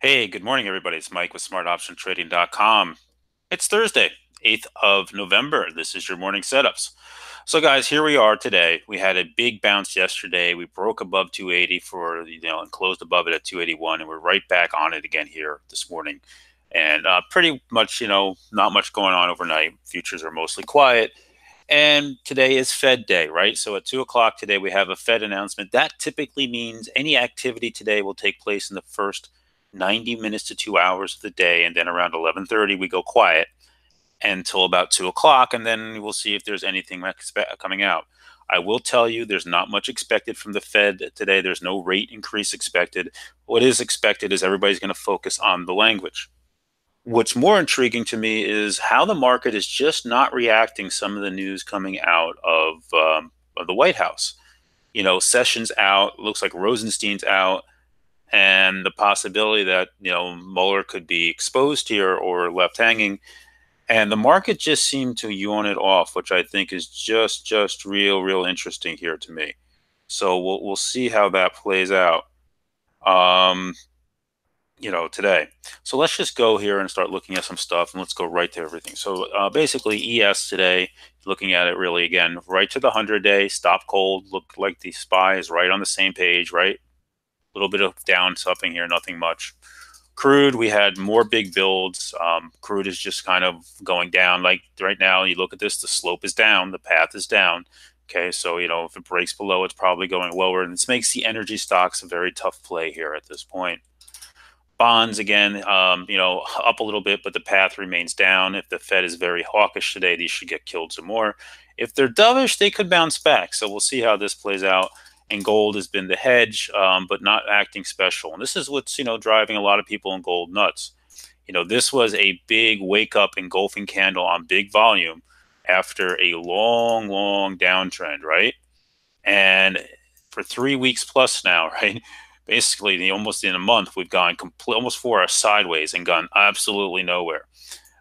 Hey, good morning, everybody. It's Mike with smartoptiontrading.com. It's Thursday, 8th of November. This is your morning setups. So, guys, here we are today. We had a big bounce yesterday. We broke above 280 and closed above it at 281, and we're right back on it again here this morning. And pretty much, not much going on overnight. Futures are mostly quiet. And today is Fed Day, right? So at 2 o'clock today, we have a Fed announcement. That typically means any activity today will take place in the first 90 minutes to 2 hours of the day. And then around 11:30, we go quiet until about 2 o'clock. And then we'll see if there's anything coming out. I will tell you there's not much expected from the Fed today. There's no rate increase expected. What is expected is everybody's going to focus on the language. What's more intriguing to me is how the market is just not reacting some of the news coming out of the White House. Sessions out, looks like Rosenstein's out, and the possibility that Mueller could be exposed here or left hanging. And the market just seemed to yawn it off, which I think is just real interesting here to me. So we'll see how that plays out. Um, today. So let's just go here and start looking at some stuff and let's go right to everything. So basically ES today, looking at it really again, right to the 100-day, stop cold, look like the SPY is right on the same page, right? A little bit of down something here, nothing much. Crude, we had more big builds. Crude is just kind of going down. Like right now, you look at this, the slope is down, the path is down. Okay, so if it breaks below, it's probably going lower. And this makes the energy stocks a very tough play here at this point. Bonds again, up a little bit, but the path remains down. If the Fed is very hawkish today, these should get killed some more. If they're dovish, they could bounce back. So we'll see how this plays out. And gold has been the hedge, but not acting special. And this is what's driving a lot of people in gold nuts. This was a big wake up engulfing candle on big volume after a long downtrend, right? And for 3 weeks plus now, right? Basically, almost in a month, we've gone almost 4 hours sideways and gone absolutely nowhere.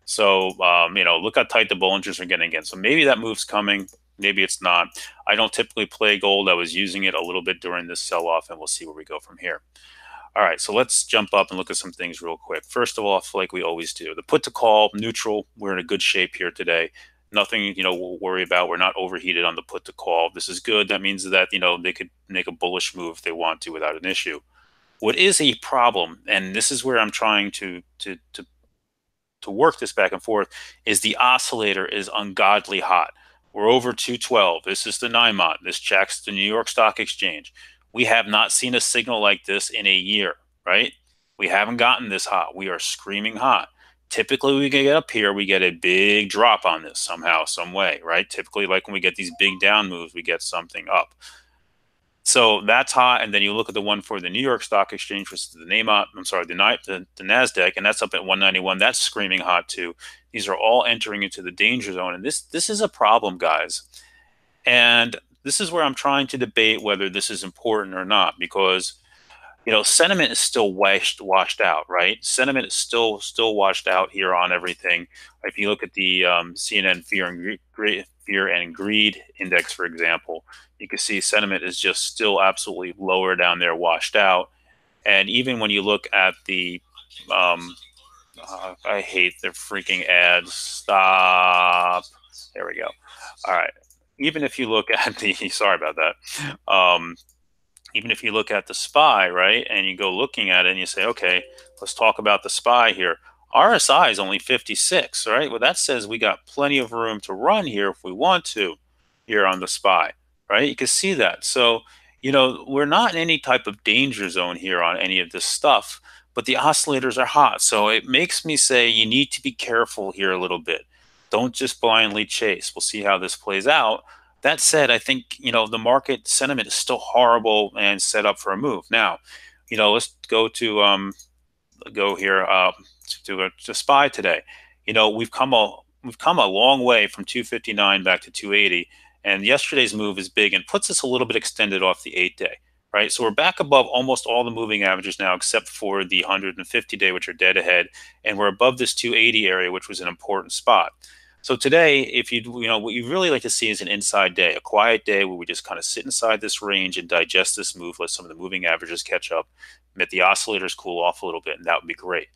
So, look how tight the Bollingers are getting again. So maybe that move's coming. Maybe it's not. I don't typically play gold. I was using it a little bit during this sell-off, and we'll see where we go from here. All right, so let's jump up and look at some things real quick. First of all, like we always do, the put to call neutral. We're in a good shape here today. Nothing, we'll worry about. We're not overheated on the put to call. This is good. That means that they could make a bullish move if they want to without an issue. What is a problem, and this is where I'm trying to work this back and forth, is the oscillator is ungodly hot. We're over 212. This is the NYMOT. This checks the New York Stock Exchange. We have not seen a signal like this in a year, right? We haven't gotten this hot. We are screaming hot. Typically, we get up here, we get a big drop on this somehow, some way, right? Typically, like when we get these big down moves, we get something up. So that's hot, and then you look at the one for the New York Stock Exchange, which is the NAMOT, I'm sorry, the Nasdaq, and that's up at 191. That's screaming hot too. These are all entering into the danger zone, and this is a problem, guys. And this is where I'm trying to debate whether this is important or not, because sentiment is still washed out, right? Sentiment is still washed out here on everything. If you look at the CNN fear and greed index, for example, you can see sentiment is just still absolutely lower down there, washed out. And even when you look at the, I hate the freaking ads. Stop. There we go. All right. Even if you look at the, sorry about that. Even if you look at the SPY, right, and you go looking at it and you say, okay, let's talk about the SPY here. RSI is only 56, right? Well, that says we got plenty of room to run here if we want to here on the SPY, right? You can see that. So, we're not in any type of danger zone here on any of this stuff, but the oscillators are hot. So it makes me say you need to be careful here a little bit. Don't just blindly chase. We'll see how this plays out. That said, I think, the market sentiment is still horrible and set up for a move. Now, let's go here to SPY today. We've come a long way from 259 back to 280, and yesterday's move is big and puts us a little bit extended off the 8-day, right? So we're back above almost all the moving averages now, except for the 150-day, which are dead ahead, and we're above this 280 area, which was an important spot. So today, if what you really like to see is an inside day, a quiet day where we just kind of sit inside this range and digest this move, let some of the moving averages catch up. Let the oscillators cool off a little bit, and that would be great.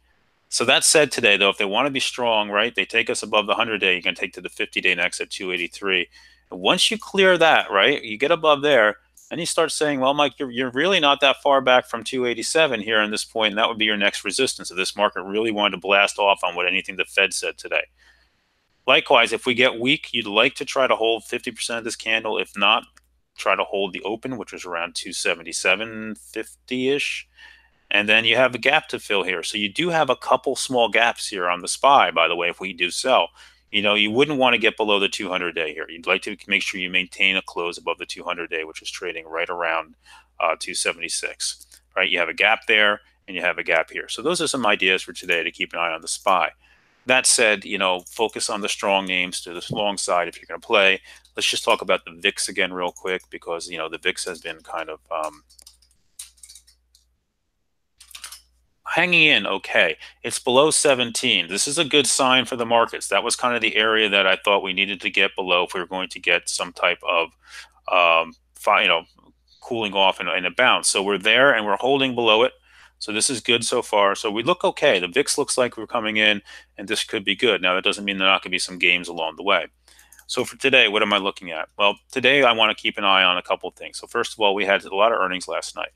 So that said, today though, if they want to be strong, right, they take us above the 100-day. You can take to the 50-day next at 283. And once you clear that, right, you get above there, and you start saying, well, Mike, you're really not that far back from 287 here in this point, and that would be your next resistance if this market really wanted to blast off on what anything the Fed said today. Likewise, if we get weak, you'd like to try to hold 50% of this candle. If not, try to hold the open, which was around 277.50-ish. And then you have a gap to fill here. So you do have a couple small gaps here on the SPY, by the way, if we do sell. You wouldn't want to get below the 200-day here. You'd like to make sure you maintain a close above the 200-day, which is trading right around 276. Right? You have a gap there, and you have a gap here. So those are some ideas for today to keep an eye on the SPY. That said, focus on the strong names to the long side if you're going to play. Let's just talk about the VIX again real quick because, the VIX has been kind of hanging in okay. It's below 17. This is a good sign for the markets. That was kind of the area that I thought we needed to get below if we were going to get some type of, cooling off and a bounce. So we're there and we're holding below it. So this is good so far. So we look okay. The VIX looks like we're coming in, and this could be good. Now, that doesn't mean there not going to be some games along the way. So for today, what am I looking at? Well, today I want to keep an eye on a couple of things. So first of all, we had a lot of earnings last night.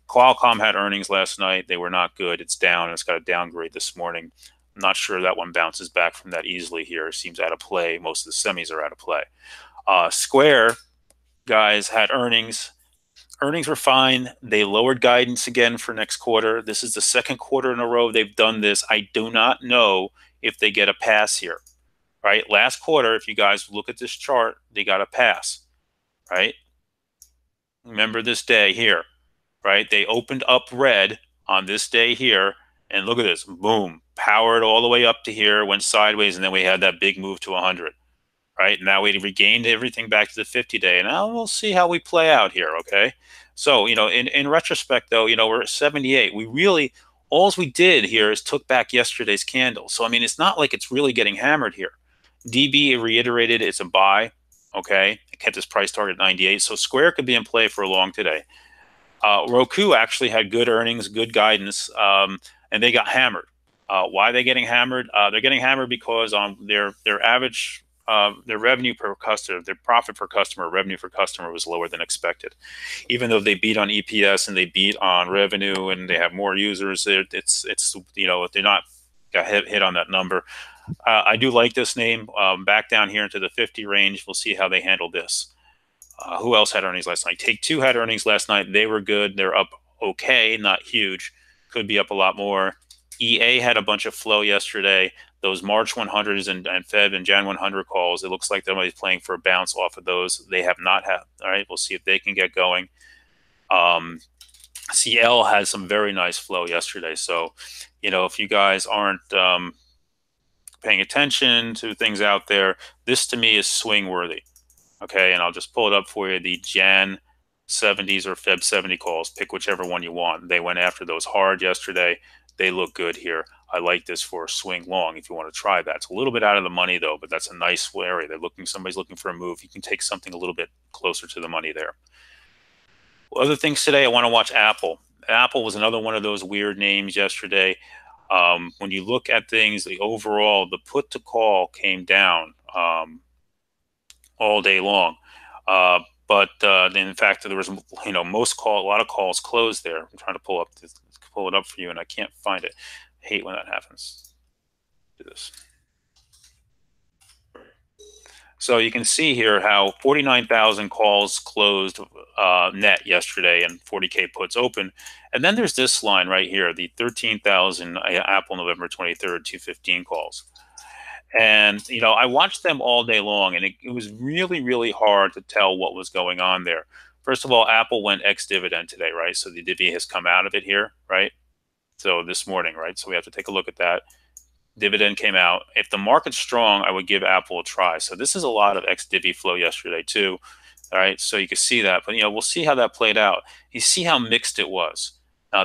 Qualcomm had earnings last night. They were not good. It's down. It's got a downgrade this morning. I'm not sure that one bounces back from that easily here. It seems out of play. Most of the semis are out of play. Square, guys, had earnings. Earnings were fine. They lowered guidance again for next quarter. This is the second quarter in a row they've done this. I do not know if they get a pass here, right? Last quarter, if you guys look at this chart, they got a pass, right? Remember this day here, right? They opened up red on this day here, and look at this, boom, powered all the way up to here, went sideways, and then we had that big move to 100, right? Now we regained everything back to the 50-day, and now we'll see how we play out here, okay? So, in retrospect, though, we're at 78. We really, all we did here is took back yesterday's candle. So, I mean, it's not like it's really getting hammered here. DB reiterated it's a buy, okay? It kept its price target at 98. So Square could be in play for a long today. Roku actually had good earnings, good guidance, and they got hammered. Why are they getting hammered? They're getting hammered because on their average, their revenue per customer, their profit per customer, revenue per customer was lower than expected. Even though they beat on EPS and they beat on revenue and they have more users, it's they're not got hit on that number. I do like this name. Back down here into the 50 range, we'll see how they handle this. Who else had earnings last night? Take-Two had earnings last night. They were good. They're up okay, not huge. Could be up a lot more. EA had a bunch of flow yesterday. Those March 100s and Feb and Jan 100 calls, it looks like somebody's playing for a bounce off of those. They have not had. All right, we'll see if they can get going. CL had some very nice flow yesterday. So, if you guys aren't paying attention to things out there, this to me is swing worthy. Okay, and I'll just pull it up for you. The Jan 70s or Feb 70 calls, pick whichever one you want. They went after those hard yesterday. They look good here. I like this for a swing long if you want to try that. It's a little bit out of the money though, but that's a nice area. Somebody's looking for a move. You can take something a little bit closer to the money there. Other things today, I want to watch Apple. Apple was another one of those weird names yesterday. When you look at things, the overall, the put to call came down all day long. But in fact, there was, a lot of calls closed there. I'm trying to pull it up for you, and I can't find it. I hate when that happens. Do this. So you can see here how 49,000 calls closed net yesterday and 40K puts open. And then there's this line right here, the 13,000 Apple November 23rd, 215 calls. And, I watched them all day long, and it was really, really hard to tell what was going on there. First of all, Apple went ex-dividend today, right? So the divvy has come out of it here, right? So this morning, right? So we have to take a look at that. Dividend came out. If the market's strong, I would give Apple a try. So this is a lot of ex-divvy flow yesterday too. All right, so you can see that. But, we'll see how that played out. You see how mixed it was.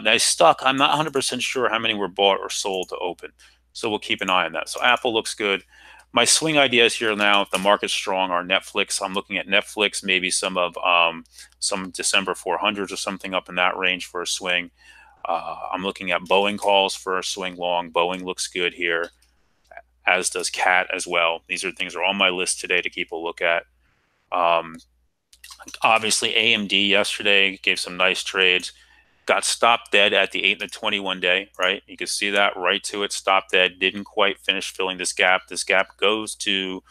They stuck. I'm not 100% sure how many were bought or sold to open. So we'll keep an eye on that. So Apple looks good. My swing ideas here now, if the market's strong, are Netflix. I'm looking at Netflix, maybe some of some December 400s or something up in that range for a swing. I'm looking at Boeing calls for a swing long. Boeing looks good here, as does CAT as well. These are things that are on my list today to keep a look at. Um, Obviously, AMD yesterday gave some nice trades. Got stopped dead at the 8 and the 21 day, right? You can see that right to it, stopped dead, didn't quite finish filling this gap. This gap goes to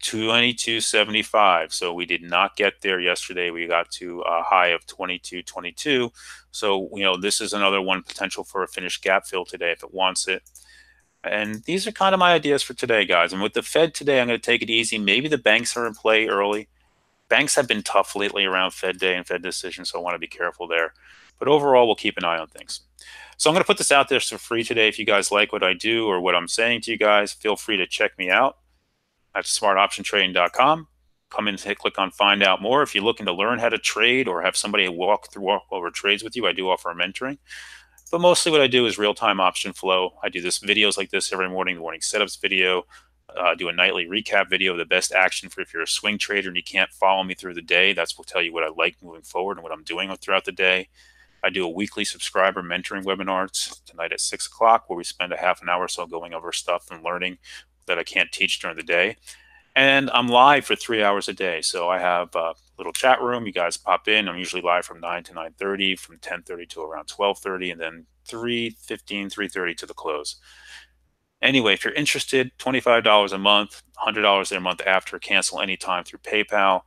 22.75. So we did not get there yesterday. We got to a high of 22.22. So, this is another one potential for a finished gap fill today if it wants it. And these are kind of my ideas for today, guys. And with the Fed today, I'm going to take it easy. Maybe the banks are in play early. Banks have been tough lately around Fed day and Fed decisions, so I want to be careful there. But overall, we'll keep an eye on things. So I'm going to put this out there for free today. If you guys like what I do or what I'm saying to you guys, feel free to check me out at smartoptiontrading.com. Come in and click on find out more. If you're looking to learn how to trade or have somebody walk over trades with you, I do offer mentoring. But mostly what I do is real-time option flow. I do videos like this every morning, the morning setups video. Do a nightly recap video of the best action for if you're a swing trader and you can't follow me through the day. That's will tell you what I like moving forward and what I'm doing throughout the day. I do a weekly subscriber mentoring webinar tonight at 6 o'clock where we spend a half an hour or so going over stuff and learning that I can't teach during the day. And I'm live for 3 hours a day. So I have a little chat room. You guys pop in. I'm usually live from 9 to 9:30, from 10:30 to around 12:30, and then 3:15, 3:30 to the close. Anyway, if you're interested, $25 a month, $100 a month after, cancel anytime through PayPal.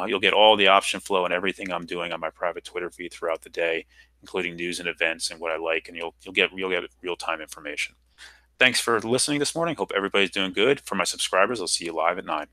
You'll get all the option flow and everything I'm doing on my private Twitter feed throughout the day, including news and events and what I like, and you'll get real-time information. Thanks for listening this morning. Hope everybody's doing good. For my subscribers, I'll see you live at 9.